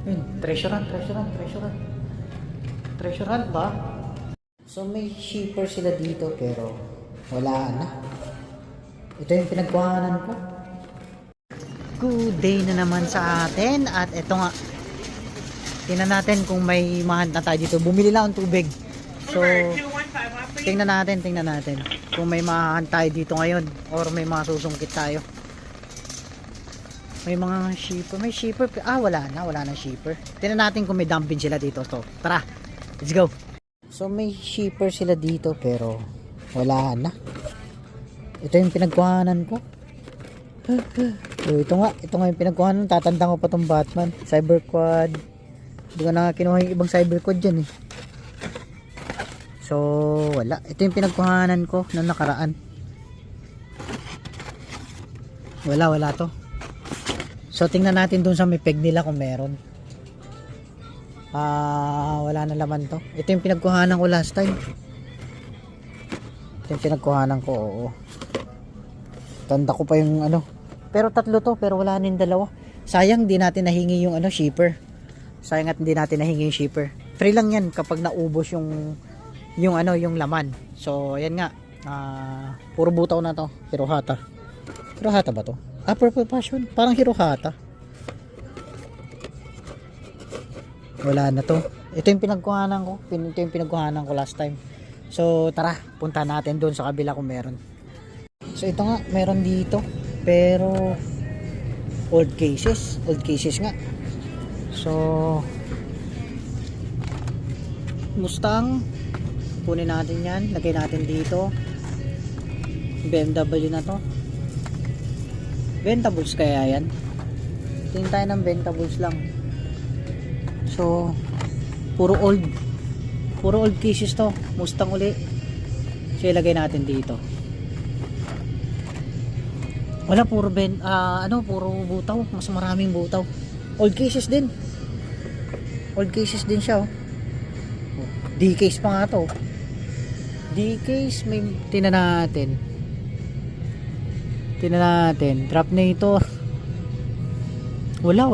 Yun, treasure hunt ba? So may shipper sila dito pero wala na. Ito yung pinagkuhanan ko. Good day na naman sa atin. At ito nga, tingnan natin kung may mahunt na tayo dito. Bumili lang ang tubig. So tingnan natin kung may mahunt tayo dito ngayon or may mga susungkit tayo. May mga shipper. May shipper. Wala na shipper. Tingnan natin kung may dumping sila dito. So, tara. Let's go. So, may shipper sila dito pero wala na. Ito yung pinagkuhanan ko. So, ito nga yung pinagkuhanan. Tatandaan ko pa tong Batman. Cyber Quad. Hindi ko na kinuha yung ibang Cyber Quad dyan eh. So, wala. Ito yung pinagkuhanan ko noong nakaraan. Wala to. So tingnan natin dun sa may peg nila kung meron. Wala na laman to. Ito yung pinagkuhanan ko last time. Ito yung pinagkuhanan ko, oo. Tanda ko pa yung ano. Pero tatlo to, pero wala na yung dalawa. Sayang di natin nahingi yung ano, shipper. Sayang at hindi natin nahingi yung shipper. Free lang yan kapag naubos yung laman. So ayan nga. Puro butaw na to. Hirohata. Hirohata ba to? Purple Passion. Parang Hirohata. Wala na to. Ito yung pinagkuhanan ko. Ito yung pinagkuhanan ko last time. So tara, punta natin doon sa kabila kung meron. So ito nga, meron dito. Pero old cases. Old cases nga. So Mustang. Kunin natin yan. Lagay natin dito. BMW na to. Ventables kaya yan? Tingin tayo ng ventables lang. So puro old cases to. Mustang uli. So ilagay natin dito. Wala, puro puro butaw. Mas maraming butaw. Old cases din siya, oh. D-case pa nga to. D-case, may tingnan natin. Drop na ito. Wala.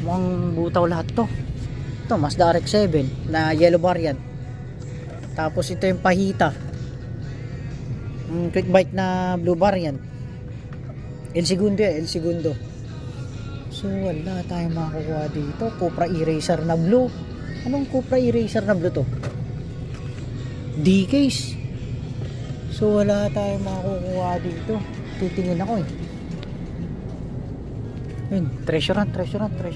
Mukhang butaw lahat to. Ito, Mazda RX-7 na yellow variant. Tapos ito yung Pahita. Quick bike na blue variant. El Segundo. So wala tayong makakuha dito. Cupra Eraser na blue. Anong Cupra Eraser na blue to? D-case. So wala tayong makakuha dito. Titingin ako eh. Yun, treasure hunt.